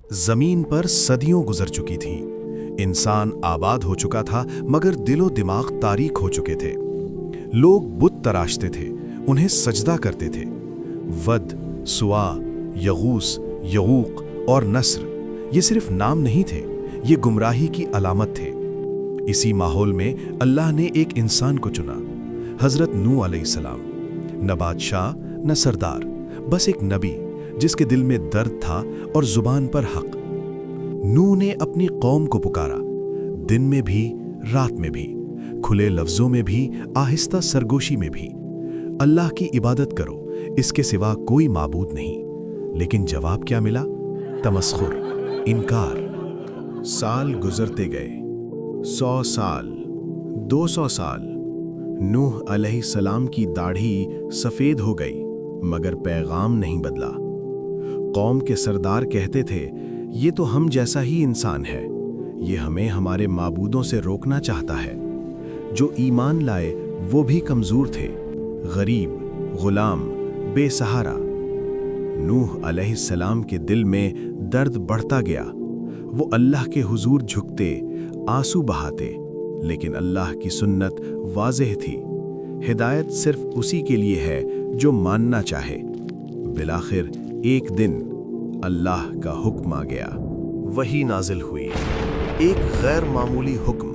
जमीन पर सदियों गुजर चुकी थीं। इंसान आबाद हो चुका था, मगर दिलो दिमाग तारीक हो चुके थे। लोग बुत तराशते थे, उन्हें सजदा करते थे। वद, सुआ, यगूस, यगूक और नस्र ये सिर्फ नाम नहीं थे, ये गुमराही की अलामत थे। इसी माहौल में अल्लाह ने एक इंसान को चुना, हजरत नूह अलैहिस्सलाम। न बादशाह न सरदार, बस एक नबी जिसके दिल में दर्द था और जुबान पर हक। नूह ने अपनी कौम को पुकारा, दिन में भी रात में भी, खुले लफ्जों में भी आहिस्ता सरगोशी में भी। अल्लाह की इबादत करो, इसके सिवा कोई माबूद नहीं। लेकिन जवाब क्या मिला? तमस्खुर, इनकार। साल गुजरते गए, 100 साल, 200 साल। नूह अलैहिस्सलाम की दाढ़ी सफेद हो गई, मगर पैगाम नहीं बदला। कौम के सरदार कहते थे, ये तो हम जैसा ही इंसान है, ये हमें हमारे माबूदों से रोकना चाहता है। जो ईमान लाए वो भी कमजोर थे, गरीब, गुलाम, बेसहारा। नूह अलैहिस्सलाम के दिल में दर्द बढ़ता गया। वो अल्लाह के हुजूर झुकते, आंसू बहाते, लेकिन अल्लाह की सुन्नत वाज़ेह थी। हिदायत सिर्फ उसी के लिए है जो मानना चाहे। बिलाखिर एक दिन अल्लाह का हुक्म आ गया। वही नाजिल हुई, एक गैर मामूली हुक्म,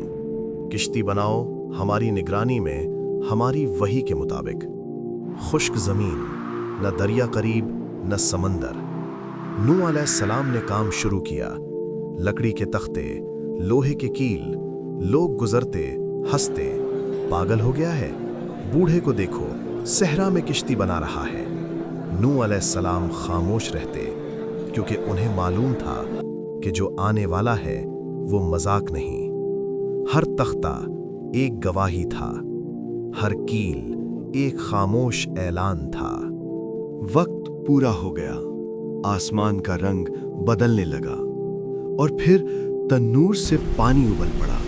किश्ती बनाओ हमारी निगरानी में, हमारी वही के मुताबिक। खुश्क ज़मीन, न दरिया करीब न समंदर। नूह अलैहिस्सलाम ने काम शुरू किया। लकड़ी के तख्ते, लोहे के कील, लोग गुजरते, हंसते, पागल हो गया है, बूढ़े को देखो सहरा में किश्ती बना रहा है। नूह अलैहिस्सलाम खामोश रहते, क्योंकि उन्हें मालूम था कि जो आने वाला है वो मजाक नहीं। हर तख्ता एक गवाही था, हर कील एक खामोश ऐलान था। वक्त पूरा हो गया, आसमान का रंग बदलने लगा और फिर तन्नूर से पानी उबल पड़ा।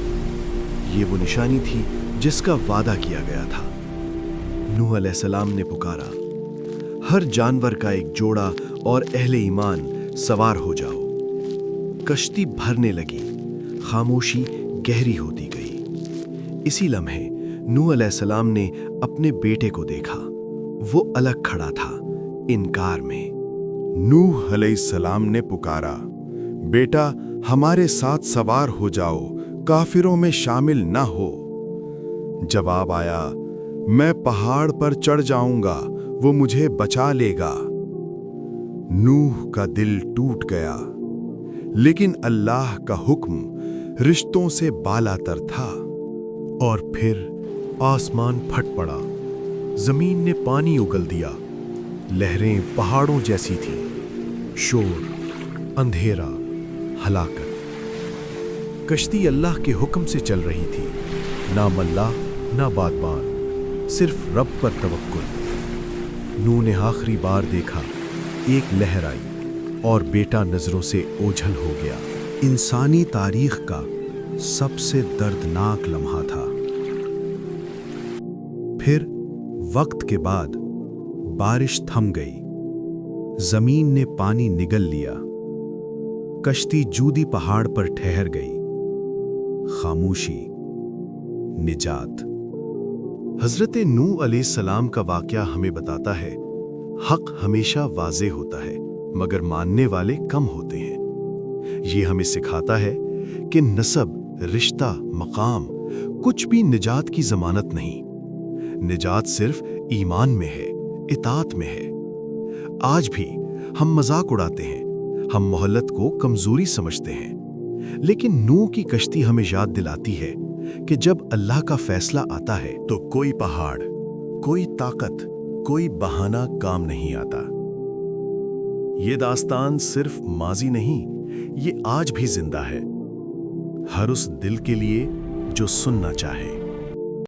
ये वो निशानी थी जिसका वादा किया गया था। नूह अलैहिस्सलाम ने पुकारा, हर जानवर का एक जोड़ा और अहले ईमान सवार हो जाओ। कश्ती भरने लगी, खामोशी गहरी होती गई। इसी लम्हे नूह अलैहिस्सलाम ने अपने बेटे को देखा। वो अलग खड़ा था, इनकार में। नूह अलैहिस्सलाम ने पुकारा, बेटा हमारे साथ सवार हो जाओ, काफिरों में शामिल ना हो। जवाब आया, मैं पहाड़ पर चढ़ जाऊंगा, वो मुझे बचा लेगा। नूह का दिल टूट गया, लेकिन अल्लाह का हुक्म रिश्तों से बालातर था। और फिर आसमान फट पड़ा, जमीन ने पानी उगल दिया। लहरें पहाड़ों जैसी थीं, शोर, अंधेरा, हलाकत। कश्ती अल्लाह के हुक्म से चल रही थी, ना मल्लाह ना बादबान, सिर्फ रब पर तवक्कुल। नूह ने आखिरी बार देखा, एक लहर आई और बेटा नजरों से ओझल हो गया। इंसानी तारीख का सबसे दर्दनाक लम्हा था। फिर वक्त के बाद बारिश थम गई, जमीन ने पानी निगल लिया। कश्ती जूदी पहाड़ पर ठहर गई। खामोशी, निजात। हजरत नूह अलैहिस्सलाम का वाकया हमें बताता है, हक हमेशा वाज़े होता है, मगर मानने वाले कम होते हैं। ये हमें सिखाता है कि नसब, रिश्ता, मकाम कुछ भी निजात की जमानत नहीं। निजात सिर्फ ईमान में है, इताअत में है। आज भी हम मजाक उड़ाते हैं, हम मोहल्लत को कमजोरी समझते हैं, लेकिन नूह की कश्ती हमें याद दिलाती है कि जब अल्लाह का फैसला आता है तो कोई पहाड़, कोई ताकत, कोई बहाना काम नहीं आता। ये दास्तान सिर्फ माजी नहीं, ये आज भी जिंदा है, हर उस दिल के लिए जो सुनना चाहे।